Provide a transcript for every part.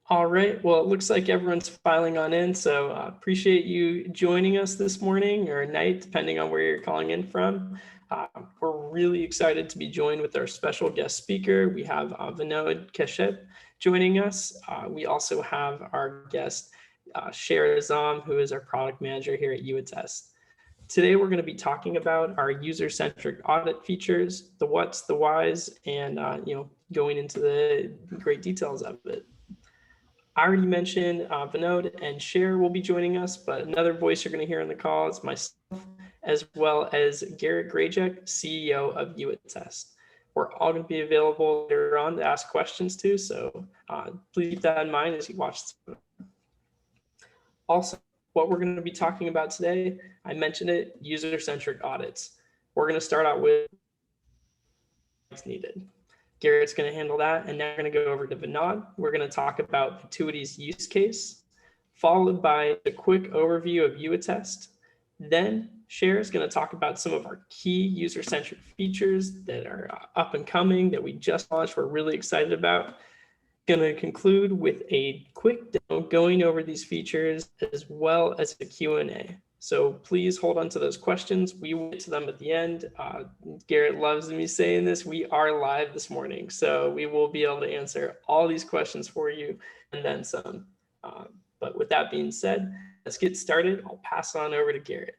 All right, well, it looks like everyone's filing on in, so appreciate you joining us this morning or night, depending on where you're calling in from. We're really excited to be joined with our special guest speaker. We have Vinod Kashyap joining us. We also have our guest, Sher Azam, who is our product manager here at YouAttest. Today, we're going to be talking about our user-centric audit features, the what's, the whys, and going into the great details of it. I already mentioned Vinod and Cher will be joining us, but another voice you're going to hear on the call is myself, as well as Garrett Grajek, CEO of YouAttest. We're all going to be available later on to ask questions too, so please keep that in mind as you watch this. Also, what we're going to be talking about today, I mentioned it, user-centric audits. We're going to start out with what's needed. Garrett's going to handle that, and now we're going to go over to Vinod. We're going to talk about Vituity's use case, followed by a quick overview of YouAttest. Then Cher is going to talk about some of our key user-centric features that are up and coming that we just launched. We're really excited about. Going to conclude with a quick demo going over these features as well as a Q&A. So please hold on to those questions. We will get to them at the end. Garrett loves me saying this. We are live this morning, so we will be able to answer all these questions for you and then some. But with that being said, let's get started. I'll pass on over to Garrett.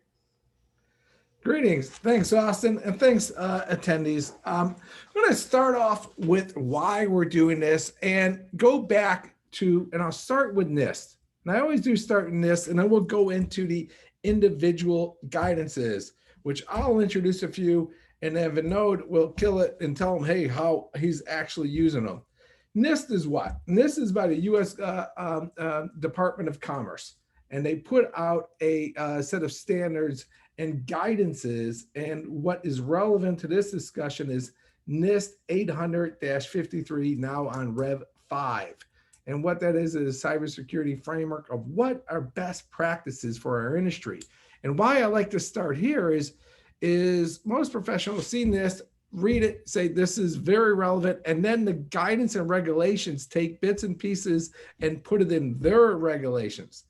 Greetings. Thanks, Austin, and thanks, attendees. I'm going to start off with why we're doing this and go back to, and I'll start with Nist. And I always do start with Nist, and then we'll go into the individual guidances, which I'll introduce a few, and then Vinod will kill it and tell them, hey, how he's actually using them. Nist is what? Nist is by the U.S. Department of Commerce, and they put out a set of standards and guidances, and what is relevant to this discussion is NIST 800-53, now on Rev 5. And what that is a cybersecurity framework of what are best practices for our industry. And why I like to start here is most professionals see NIST, read it, say this is very relevant, and then the guidance and regulations take bits and pieces and put it in their regulations.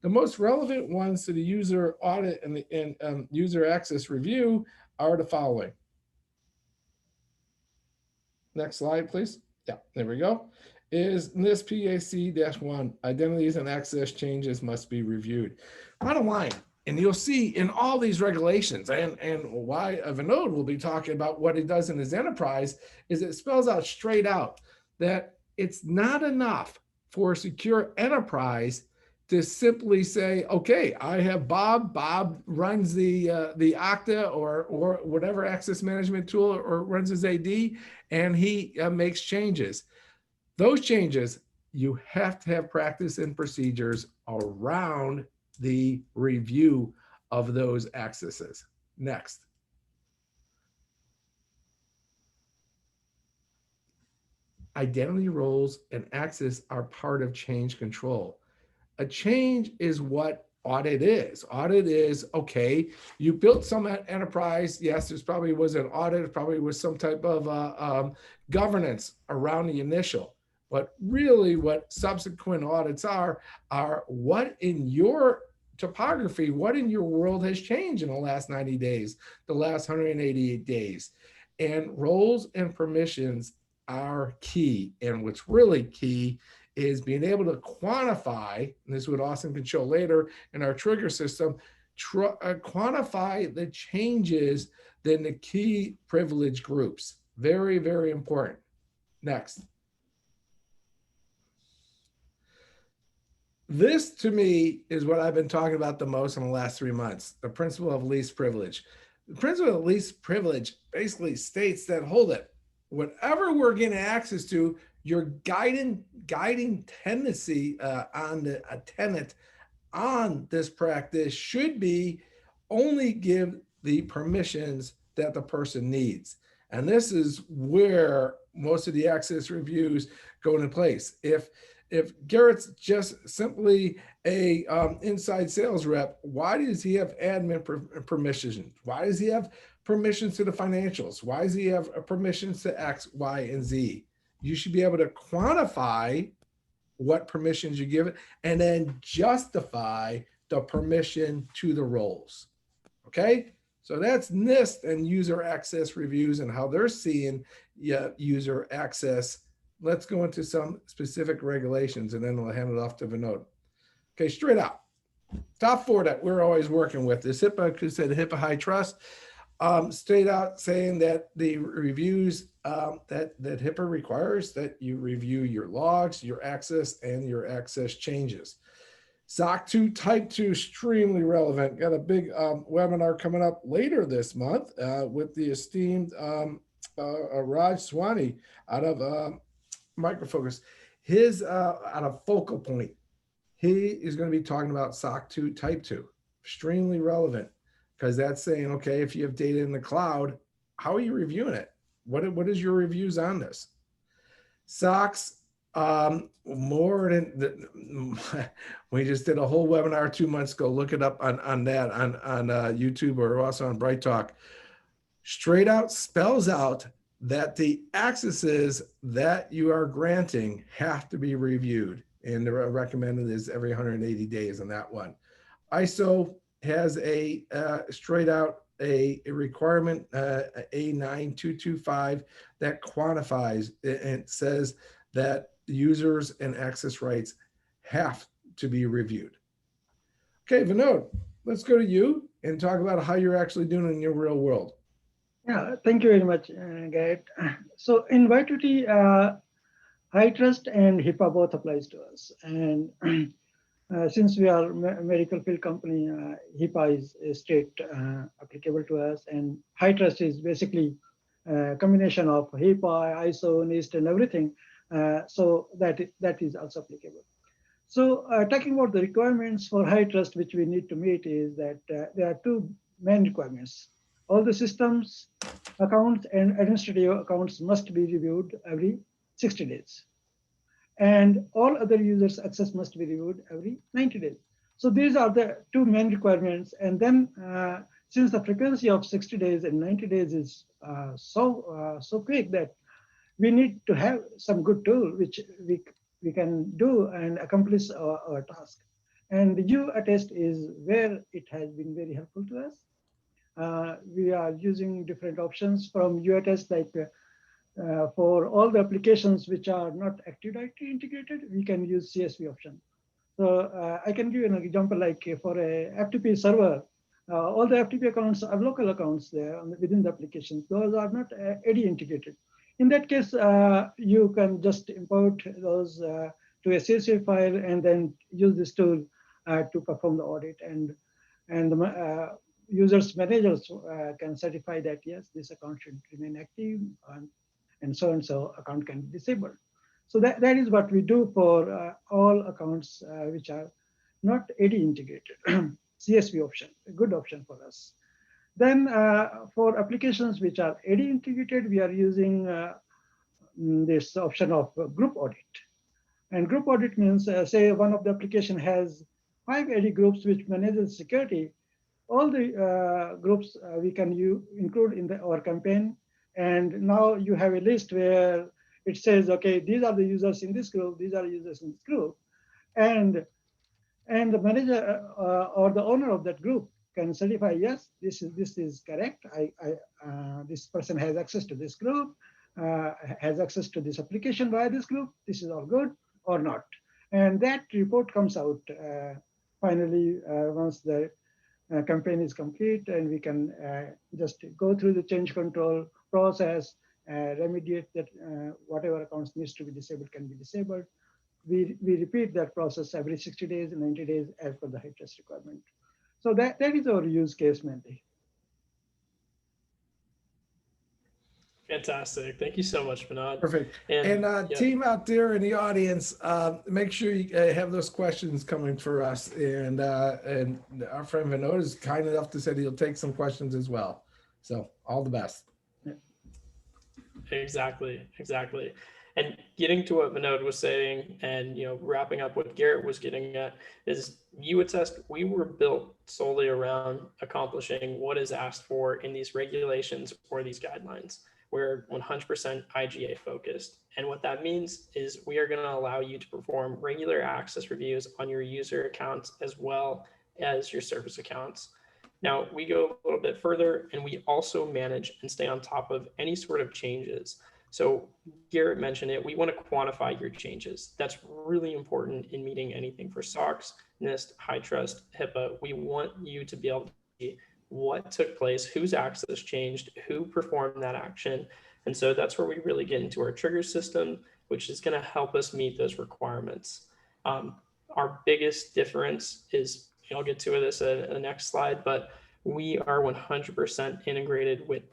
The most relevant ones to the user audit and user access review are the following. Next slide, please. Yeah, there we go. Is NIST PAC-1, identities and access changes must be reviewed. Bottom line, and you'll see in all these regulations, and why Vinod will be talking about what he does in his enterprise, is it spells out straight out that it's not enough for a secure enterprise to simply say, okay, I have Bob. Bob runs the Okta or whatever access management tool or runs his AD, and he makes changes. Those changes, you have to have practice and procedures around the review of those accesses. Next. Identity roles and access are part of change control. A change is what audit is. Audit is, okay, you built some enterprise. Yes, there's probably was an audit, probably was some type of governance around the initial. But really what subsequent audits are what in your topography, what in your world has changed in the last 90 days, the last 188 days. And roles and permissions are key. And what's really key is being able to quantify, and this is what Austin can show later in our trigger system, quantify the changes in the key privilege groups. Very, very important. Next. This, to me, is what I've been talking about the most in the last 3 months, the principle of least privilege. The principle of least privilege basically states that, hold it, whatever we're getting access to, your guiding tendency on a tenant on this practice should be only give the permissions that the person needs. And this is where most of the access reviews go into place. If Garrett's just simply a inside sales rep, why does he have admin permissions? Why does he have permissions to the financials? Why does he have permissions to X, Y, and Z? You should be able to quantify what permissions you give it, and then justify the permission to the roles. Okay, so that's Nist and user access reviews and how they're seeing user access. Let's go into some specific regulations and then we'll hand it off to Vinod. Okay, straight out. Top 4 that we're always working with is Hipaa, who said Hipaa High Trust. Straight out saying that the reviews that Hipaa requires that you review your logs, your access, and your access changes. SOC 2 Type 2, extremely relevant. Got a big webinar coming up later this month with the esteemed Raj Swani out of Micro Focus. His out of Focal Point. He is going to be talking about SOC 2 Type 2. Extremely relevant because that's saying, okay, if you have data in the cloud, how are you reviewing it? What is your reviews on this? SOCs, more than we just did a whole webinar 2 months ago. Look it up on that on YouTube or also on Bright Talk. Straight out spells out that the accesses that you are granting have to be reviewed, and the recommended is every 180 days on that one. ISO has a straight out a requirement, A9225, that quantifies and says that users and access rights have to be reviewed. Okay, Vinod, let's go to you and talk about how you're actually doing in your real world. Yeah, thank you very much, Garrett. So in Vituity, high trust and Hipaa both applies to us. And since we are a medical field company, Hipaa is straight applicable to us, and high trust is basically a combination of Hipaa, ISO, Nist, and everything. So that is also applicable. So talking about the requirements for high trust, which we need to meet, is that there are 2 main requirements. All the systems, accounts, and administrative accounts must be reviewed every 60 days. And all other users' access must be reviewed every 90 days. So these are the 2 main requirements. And then since the frequency of 60 days and 90 days is so quick that we need to have some good tool which we can do and accomplish our task. And the YouAttest is where it has been very helpful to us. We are using different options from YouAttest, like for all the applications which are not Active Directory integrated, we can use CSV option. So I can give you an example, like for a FTP server, all the FTP accounts are local accounts there within the application. Those are not AD integrated. In that case, you can just import those to a CSV file and then use this tool to perform the audit. And the users managers can certify that, yes, this account should remain active and so account can be disabled. So that is what we do for all accounts which are not AD integrated. CSV option, a good option for us. Then for applications which are AD integrated, we are using this option of group audit. And group audit means, say one of the application has 5 AD groups which manages security. All the groups we can include in our campaign. And now you have a list where it says, okay, these are the users in this group, these are users in this group. And the manager or the owner of that group can certify, yes, this is correct. This person has access to this group, has access to this application via this group. This is all good or not. And that report comes out finally once the campaign is complete, and we can just go through the change control process, remediate that whatever accounts needs to be disabled can be disabled. We repeat that process every 60 days and 90 days as per the high trust requirement. So that is our use case mainly. Fantastic. Thank you so much, Vinod. Perfect. And team out there in the audience, make sure you have those questions coming for us. And our friend Vinod is kind enough to say he'll take some questions as well. So all the best. Yeah. Exactly. And getting to what Vinod was saying, and wrapping up what Garrett was getting at, is YouAttest, we were built solely around accomplishing what is asked for in these regulations or these guidelines. we're 100% IGA focused. And what that means is we are going to allow you to perform regular access reviews on your user accounts as well as your service accounts. Now, we go a little bit further and we also manage and stay on top of any sort of changes. So Garrett mentioned it, we want to quantify your changes. That's really important in meeting anything for SOX, Nist, HITRUST, Hipaa. We want you to be able to see what took place, whose access changed, who performed that action. And so that's where we really get into our trigger system, which is going to help us meet those requirements. Our biggest difference is, I'll get to this in the next slide, but we are 100% integrated with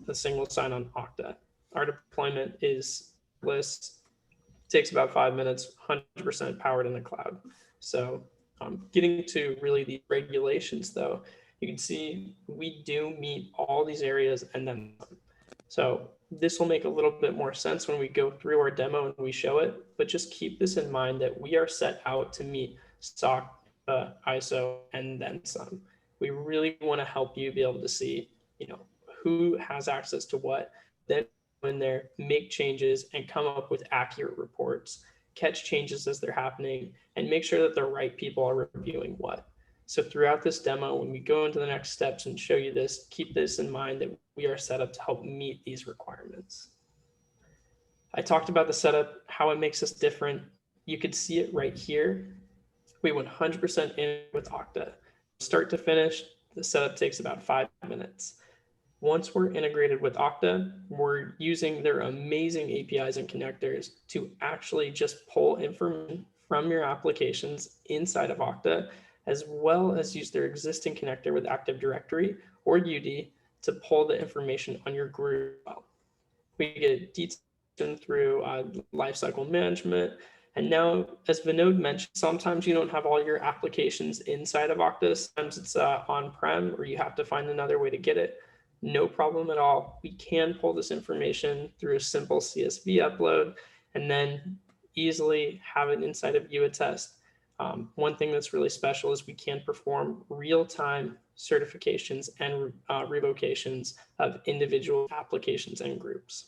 the single sign-on Okta. Our deployment is list, takes about 5 minutes, 100% powered in the cloud. So getting to really the regulations though, you can see we do meet all these areas and then some. So this will make a little bit more sense when we go through our demo and we show it, but just keep this in mind that we are set out to meet SOC, ISO, and then some. We really want to help you be able to see, who has access to what, then go in there, make changes, and come up with accurate reports, catch changes as they're happening, and make sure that the right people are reviewing what. So throughout this demo, when we go into the next steps and show you this, keep this in mind that we are set up to help meet these requirements. I talked about the setup, how it makes us different. You could see it right here. We 100% in with Okta. Start to finish, the setup takes about 5 minutes. Once we're integrated with Okta, we're using their amazing APIs and connectors to actually just pull information from your applications inside of Okta, as well as use their existing connector with Active Directory or UD to pull the information on your group. We get detailed through lifecycle management. And now, as Vinod mentioned, sometimes you don't have all your applications inside of Okta. Sometimes it's on-prem or you have to find another way to get it. No problem at all. We can pull this information through a simple CSV upload and then easily have it inside of YouAttest. One thing that's really special is we can perform real-time certifications and revocations of individual applications and groups.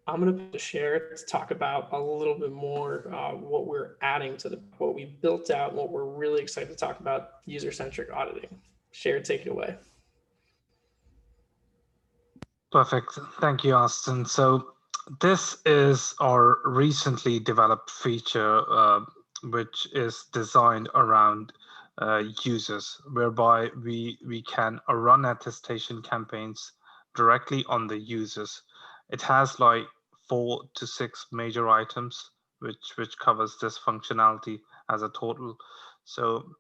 I'm going to share to talk about a little bit more what we're adding to what we built out, what we're really excited to talk about, user-centric auditing. Share, take it away. Perfect. Thank you, Austin. So this is our recently developed feature, which is designed around users, whereby we can run attestation campaigns directly on the users. It has like 4 to 6 major items, which covers this functionality as a total. So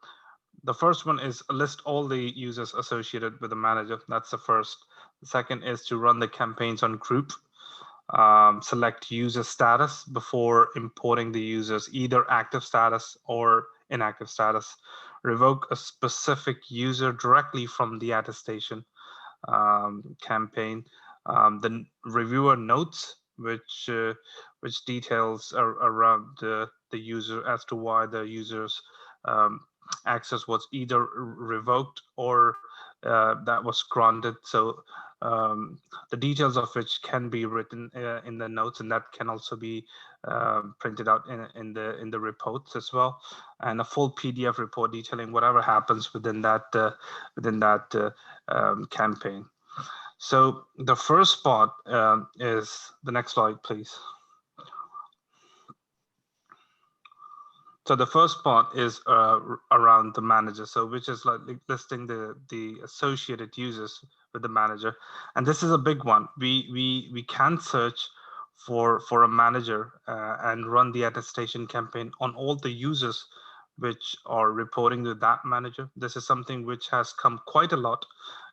the first one is list all the users associated with the manager. That's the first. The second is to run the campaigns on group. Select user status before importing the users, either active status or inactive status. Revoke a specific user directly from the attestation campaign. The reviewer notes, which details around the user as to why the user's access was either revoked or that was granted. So the details of which can be written in the notes, and that can also be printed out in the reports as well, and a full PDF report detailing whatever happens within that campaign. So the first part is the next slide, please. So the first part is around the manager, so which is like listing the associated users with the manager, and this is a big one. We can search for a manager and run the attestation campaign on all the users which are reporting to that manager. This is something which has come quite a lot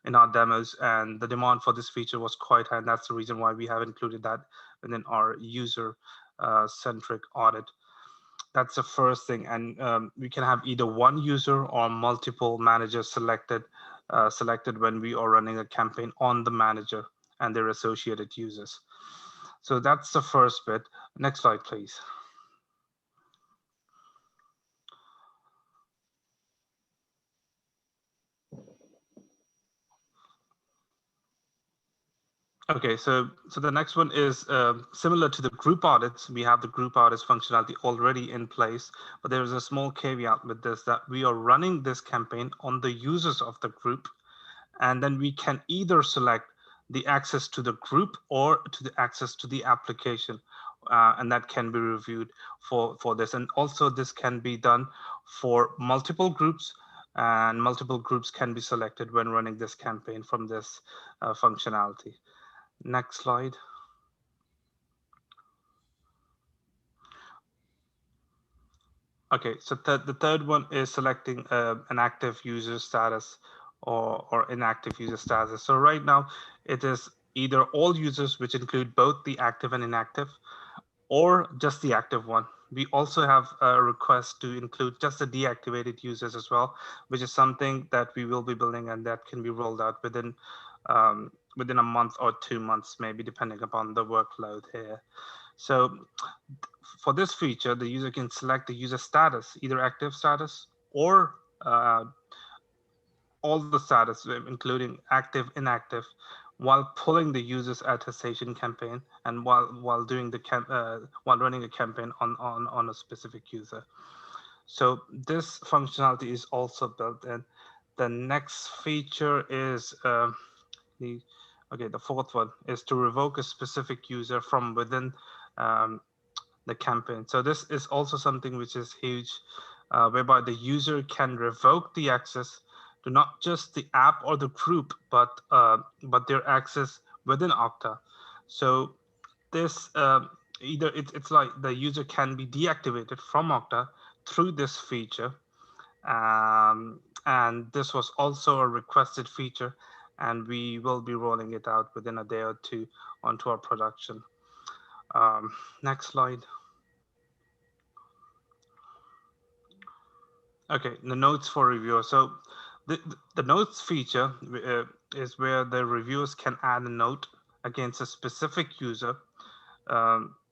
in our demos, and the demand for this feature was quite high, and that's the reason why we have included that within our user-centric audit. That's the first thing, and we can have either one user or multiple managers selected when we are running a campaign on the manager and their associated users. So that's the first bit. Next slide, please. Okay, so the next one is similar to the group audits. We have the group audits functionality already in place, but there is a small caveat with this, that we are running this campaign on the users of the group, and then we can either select the access to the group or to the access to the application, and that can be reviewed for this. And also this can be done for multiple groups, and multiple groups can be selected when running this campaign from this functionality. Next slide. Okay, so the third one is selecting an active user status or inactive user status. So right now it is either all users, which include both the active and inactive, or just the active one. We also have a request to include just the deactivated users as well, which is something that we will be building, and that can be rolled out within a month or 2 months, maybe, depending upon the workload here. So for this feature, the user can select the user status, either active status or all the status, including active, inactive, while pulling the user's attestation campaign and while doing the while running a campaign on a specific user. So this functionality is also built in. The next feature is the fourth one is to revoke a specific user from within the campaign. So this is also something which is huge, whereby the user can revoke the access to not just the app or the group, but their access within Okta. So this either it's like the user can be deactivated from Okta through this feature, and this was also a requested feature, and we will be rolling it out within a day or two onto our production. Next slide. Okay, the notes for reviewer. So the notes feature is where the reviewers can add a note against a specific user.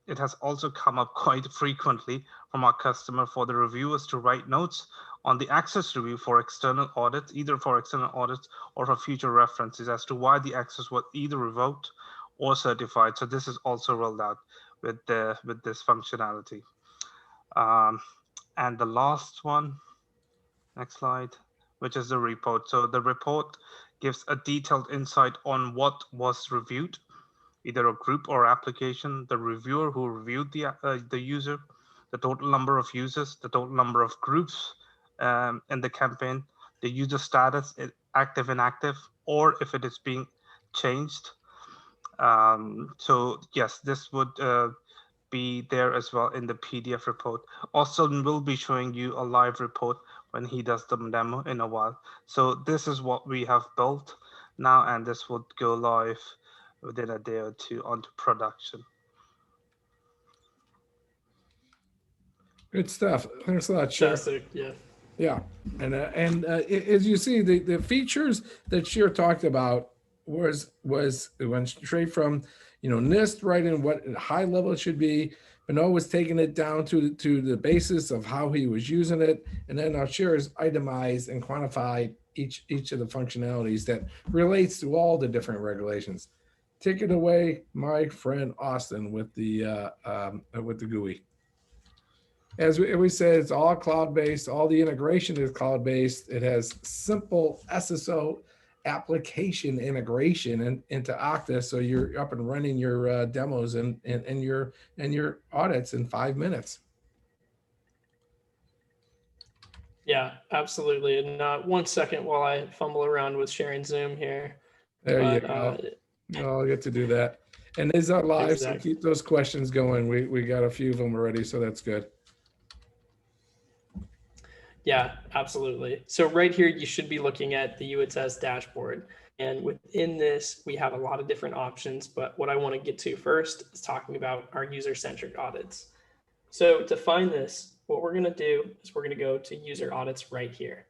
It has also come up quite frequently from our customer for the reviewers to write notes on the access review for external audits, either for external audits or for future references as to why the access was either revoked or certified. So this is also rolled out with this functionality. And the last one, next slide, which is the report. So the report gives a detailed insight on what was reviewed, either a group or application, the reviewer who reviewed the user, the total number of users, the total number of groups in the campaign, the user status, active, inactive, or if it is being changed. So yes, this would be there as well in the PDF report. Austin will be showing you a live report when he does the demo in a while. So this is what we have built now, and this would go live within a day or two onto production. Good stuff. Thanks a lot, Cher. Fantastic, yeah. Yeah, and as you see, the features that Cher talked about was it went straight from Nist right in what high level it should be. Vinod was taking it down to the basis of how he was using it, and then now Cher has itemized and quantified each of the functionalities that relates to all the different regulations. Take it away, my friend Austin, with the GUI. As we said, it's all cloud-based. All the integration is cloud-based. It has simple SSO application integration into Okta, so you're up and running your demos and your audits in 5 minutes. Yeah, absolutely. And 1 second while I fumble around with sharing Zoom here. There you go. I'll get to do that. And these are live, exactly. So keep those questions going. We got a few of them already, so that's good. Yeah, absolutely. So right here, you should be looking at the YouAttest dashboard. And within this, we have a lot of different options. But what I want to get to first is talking about our user-centric audits. So to find this, what we're going to do is we're going to go to user audits right here.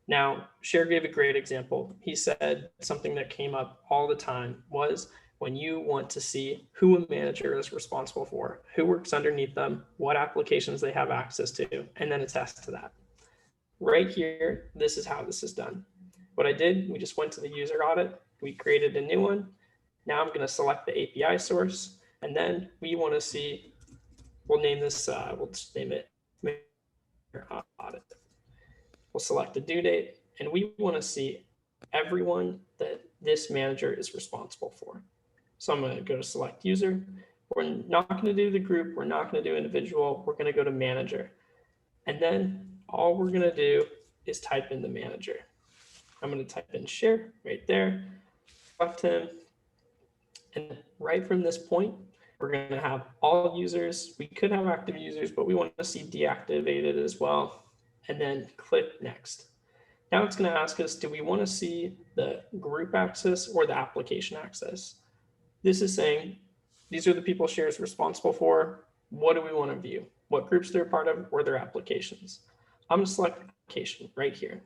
Now, Cher gave a great example. He said something that came up all the time was when you want to see who a manager is responsible for, who works underneath them, what applications they have access to, and then attest to that. Right here, this is how this is done. What I did, we just went to the user audit, we created a new one, Now I'm going to select the API source, and then we want to see, we'll name this, we'll just name it Audit. We'll select the due date, and we want to see everyone that this manager is responsible for. So I'm going to go to select user. We're not going to do the group. We're not going to do individual. We're going to go to manager. And then all we're going to do is type in the manager. I'm going to type in share right there, select him. And right from this point, we're going to have all users. We could have active users, but we want to see deactivated as well. And then click next. Now it's going to ask us, do we want to see the group access or the application access? This is saying, these are the people share is responsible for. What do we want to view? What groups they're part of or their applications? I'm going to select application right here.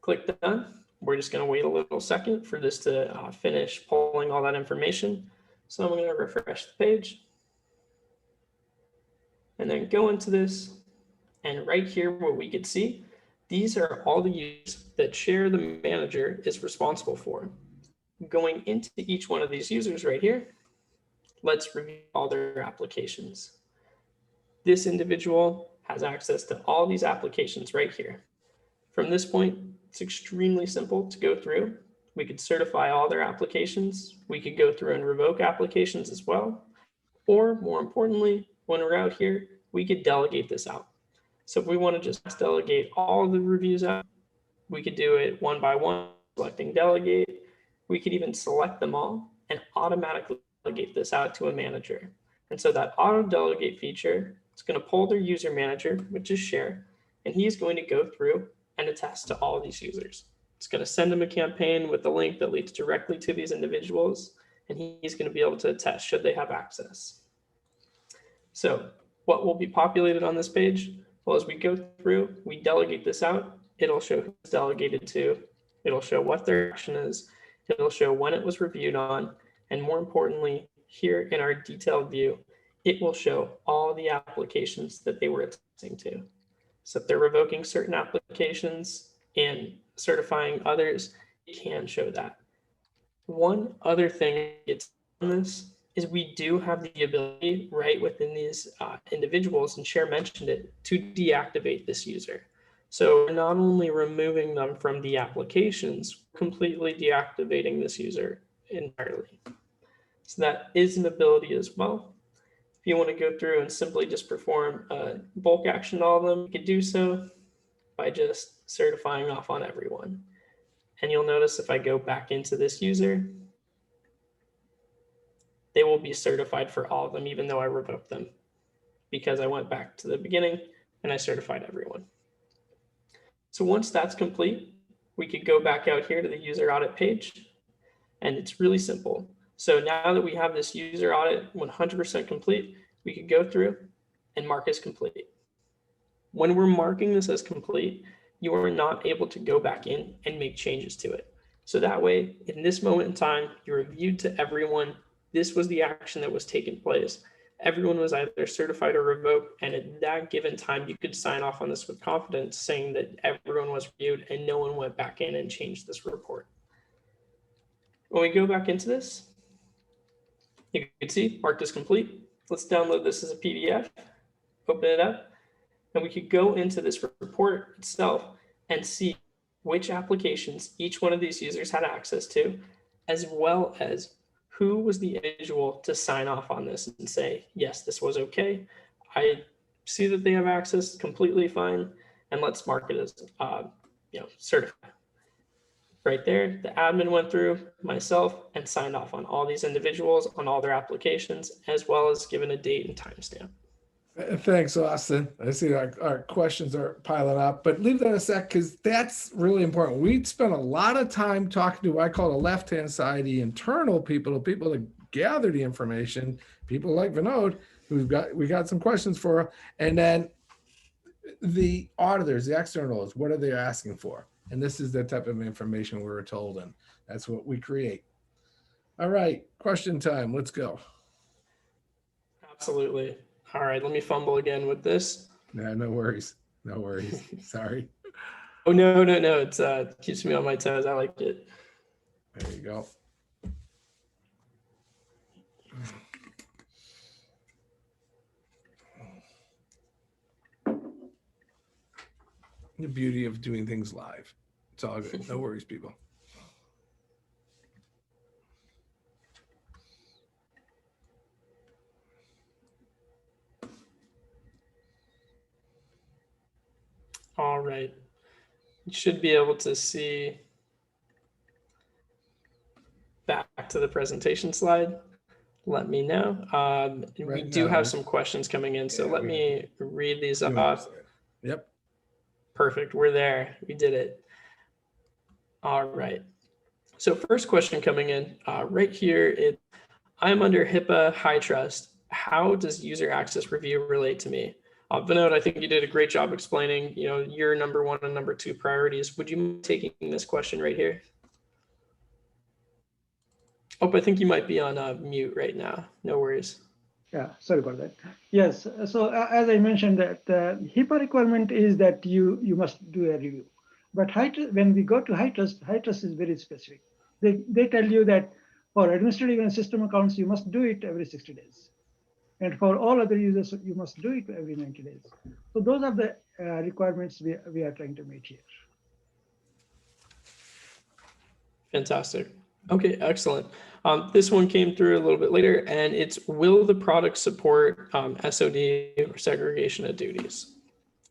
Click done. We're just going to wait a little second for this to finish pulling all that information. So I'm going to refresh the page and then go into this. And right here, what we could see, these are all the users that share the manager is responsible for. Going into each one of these users right here, let's review all their applications. This individual has access to all these applications right here. From this point, it's extremely simple to go through. We could certify all their applications. We could go through and revoke applications as well. Or more importantly, when we're out here, we could delegate this out. So if we want to just delegate all the reviews out, we could do it one by one, selecting delegate. We could even select them all and automatically delegate this out to a manager. And so that auto delegate feature, it's going to pull their user manager, which is share, and he's going to go through and attest to all of these users. It's going to send them a campaign with the link that leads directly to these individuals, and he's going to be able to attest should they have access. So what will be populated on this page? Well, as we go through, we delegate this out. It'll show who it's delegated to. It'll show what their action is. It'll show when it was reviewed on. And more importantly, here in our detailed view, it will show all the applications that they were attesting to. So if they're revoking certain applications and certifying others, it can show that. One other thing it's on this is we do have the ability right within these individuals, and Cher mentioned it, to deactivate this user. So we're not only removing them from the applications, completely deactivating this user entirely. So that is an ability as well. If you want to go through and simply just perform a bulk action on all of them, you could do so by just certifying off on everyone. And you'll notice if I go back into this user, they will be certified for all of them, even though I revoked them, because I went back to the beginning and I certified everyone. So once that's complete, we could go back out here to the user audit page, and it's really simple. So now that we have this user audit 100% complete, we could go through and mark as complete. When we're marking this as complete, you are not able to go back in and make changes to it. So that way, in this moment in time, you reviewed to everyone, this was the action that was taking place. Everyone was either certified or revoked, and at that given time, you could sign off on this with confidence, saying that everyone was reviewed and no one went back in and changed this report. When we go back into this, you can see marked as complete. Let's download this as a PDF, open it up, and we could go into this report itself and see which applications each one of these users had access to, as well as who was the individual to sign off on this and say, yes, this was okay. I see that they have access, completely fine, and let's mark it as certified. Right there, the admin went through, myself, and signed off on all these individuals on all their applications, as well as given a date and timestamp. Thanks, Austin. I see our questions are piling up, but leave that a sec because that's really important. We spent a lot of time talking to what I call the left-hand side, the internal people, the people that gather the information, people like Vinod, we got some questions for, and then the auditors, the externals, what are they asking for? And this is the type of information we were told, and that's what we create. All right, question time. Let's go. Absolutely. All right, let me fumble again with this. No worries. No worries. Sorry. Oh, no. It keeps me on my toes. I like it. There you go. The beauty of doing things live. It's all good. No worries, people. All right. You should be able to see back to the presentation slide. Let me know. We Right do now. have some questions coming in, so Yeah, let we- me read these Doing off. this. Yep. Perfect. We're there. We did it. All right. So first question coming in right here. I'm under HIPAA high trust. How does user access review relate to me? Vinod, I think you did a great job explaining, your number one and number two priorities. Would you mind taking this question right here? Oh, I think you might be on mute right now. No worries. Yeah, sorry about that. Yes, so as I mentioned, that HIPAA requirement is that you must do a review. But when we go to high trust is very specific. They tell you that for administrative and system accounts, you must do it every 60 days. And for all other users, you must do it every 90 days. So those are the requirements we are trying to meet here. Fantastic. Okay, excellent. This one came through a little bit later, and it's, will the product support SOD or segregation of duties?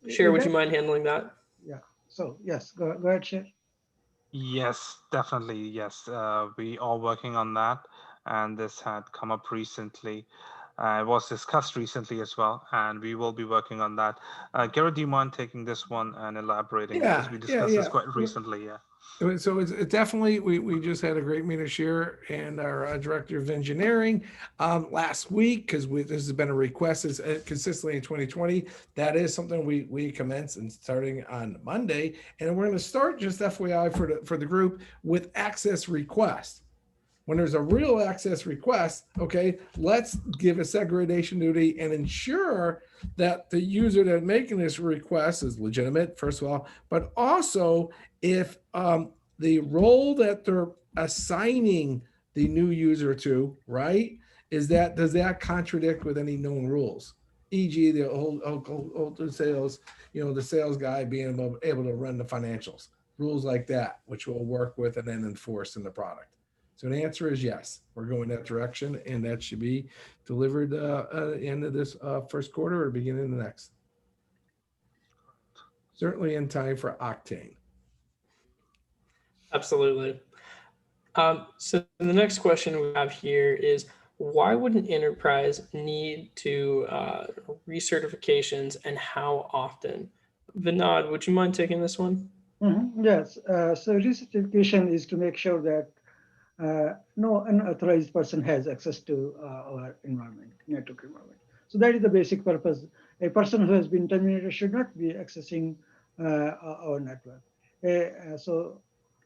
Cher, would you mind handling that? Yeah, so yes, go ahead, Cher. Yes, definitely. Yes, we are working on that, and this had come up recently. It was discussed recently as well, and we will be working on that. Garrett, do you mind taking this one and elaborating? Yeah, Because we discussed this quite recently. Yeah. So it's definitely, we just had a great meeting here and our director of engineering last week, because this has been a request consistently in 2020. That is something we commence and starting on Monday. And we're going to start, just FYI for the group, with access request. When there's a real access request, okay, let's give a segregation duty and ensure that the user that's making this request is legitimate, first of all, but also if the role that they're assigning the new user to, right, does that contradict with any known rules? E.g., the whole sales, the sales guy being able to run the financials, rules like that, which we'll work with and then enforce in the product. So the answer is yes, we're going that direction, and that should be delivered at the end of this first quarter or beginning of the next. Certainly in time for Octane. Absolutely. So the next question we have here is, why would an enterprise need to recertifications, and how often? Vinod, would you mind taking this one? Yes, so recertification is to make sure that no unauthorized person has access to our environment, network environment. So that is the basic purpose. A person who has been terminated should not be accessing our network. So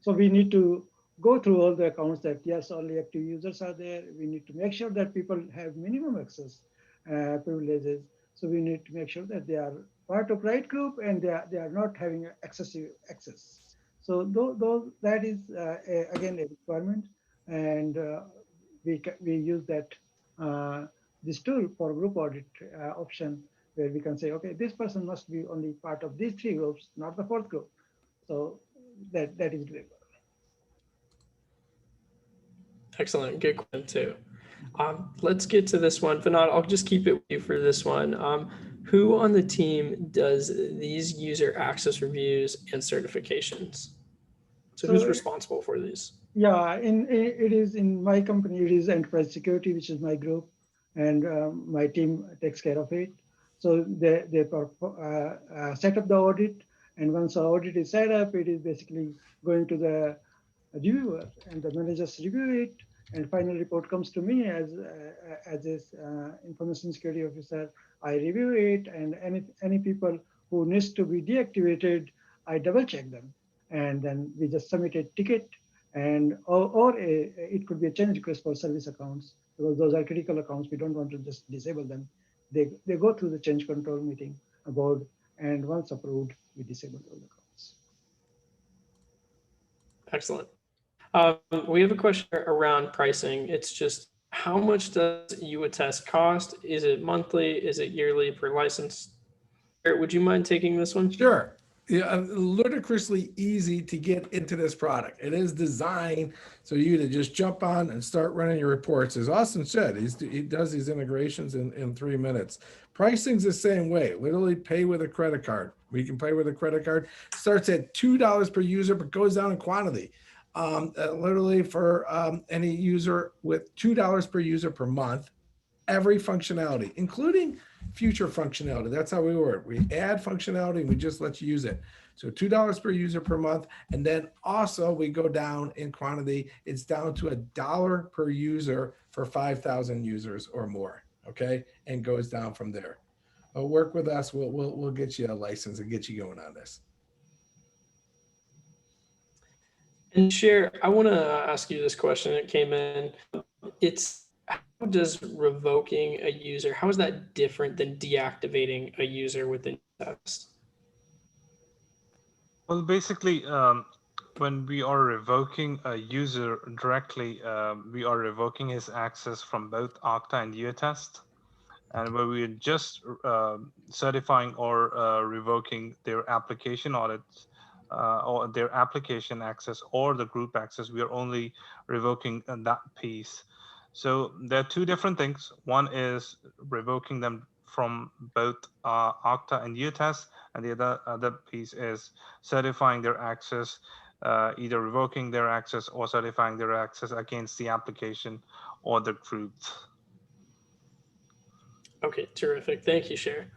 we need to go through all the accounts that, yes, only active users are there. We need to make sure that people have minimum access privileges. So we need to make sure that they are part of right group and they are not having excessive access. So that is, again, a requirement. And we use that this tool for group audit option, where we can say, okay, this person must be only part of these three groups, not the fourth group. So that is doable. Excellent, good question too. Let's get to this one. Vinod, I'll just keep it with you for this one. Who on the team does these user access reviews and certifications? So who's responsible for these? Yeah, it is in my company, it is enterprise security, which is my group, and my team takes care of it. So they set up the audit, and once the audit is set up, it is basically going to the reviewer, and the managers review it, and final report comes to me as this information security officer. I review it, and any people who needs to be deactivated, I double check them, and then we just submit a ticket, and it could be a change request for service accounts, because those are critical accounts. We don't want to just disable them. They go through the change control meeting board, and once approved, we disable those accounts. Excellent. We have a question around pricing. It's just, how much does YouAttest cost? Is it monthly? Is it yearly per license? Would you mind taking this one? Sure. Yeah, ludicrously easy to get into this product. It is designed so you to just jump on and start running your reports. As Austin said, he does these integrations in 3 minutes. Pricing's the same way. Literally pay with a credit card. We can pay with a credit card. Starts at $2 per user, but goes down in quantity. Literally for any user with $2 per user per month, every functionality, including future functionality. That's how we work. We add functionality and we just let you use it. So $2 per user per month. And then also we go down in quantity. It's down to $1 per user for 5,000 users or more. Okay. And goes down from there. Work with us. We'll get you a license and get you going on this. And Cher, I want to ask you this question. It came in. It's how does revoking a user, how is that different than deactivating a user within test? Well, basically, when we are revoking a user directly, we are revoking his access from both Okta and YouAttest. And where we are just certifying or revoking their application audits or their application access or the group access, we are only revoking that piece. So there are two different things. One is revoking them from both Okta and YouAttest, and the other piece is certifying their access, either revoking their access or certifying their access against the application or the group. Okay, terrific. Thank you, Cher.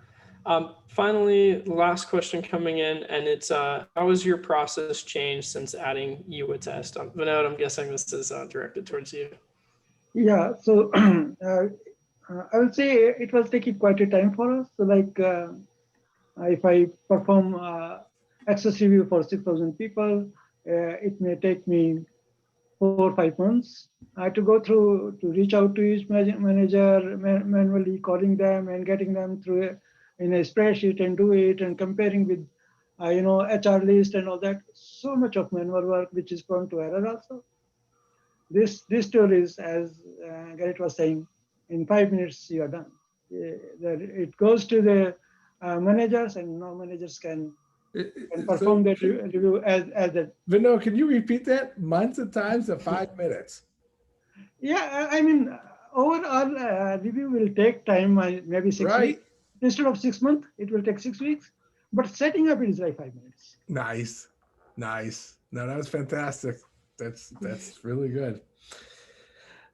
Finally, last question coming in, and it's how has your process changed since adding YouAttest? Vinod, I'm guessing this is directed towards you. Yeah, so I would say it was taking quite a time for us. So like if I perform access review for 6,000 people, it may take me 4 or 5 months to go through, to reach out to each manager, manually calling them and getting them through in a spreadsheet and do it and comparing with, HR list and all that. So much of manual work, which is prone to error also. This tool is, as Garrett was saying, in 5 minutes you are done. It goes to the managers, and now managers can perform that review as a. Vinod, can you repeat that? Months of times to 5 minutes. Yeah, I mean, overall review will take time, maybe 6 weeks. Instead of 6 months, it will take 6 weeks. But setting up it is like 5 minutes. Nice. No, that was fantastic. That's really good.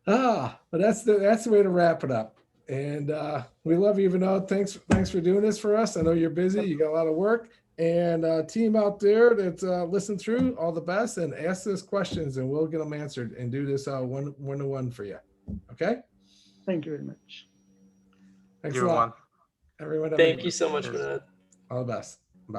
But that's the way to wrap it up. And we love you, Vinod. Thanks for doing this for us. I know you're busy. You got a lot of work. And team out there that listen through, all the best, and ask us questions, and we'll get them answered and do this one-to-one for you. Okay? Thank you very much. Thanks a lot. Everyone. Thank you so much, Vinod. All the best.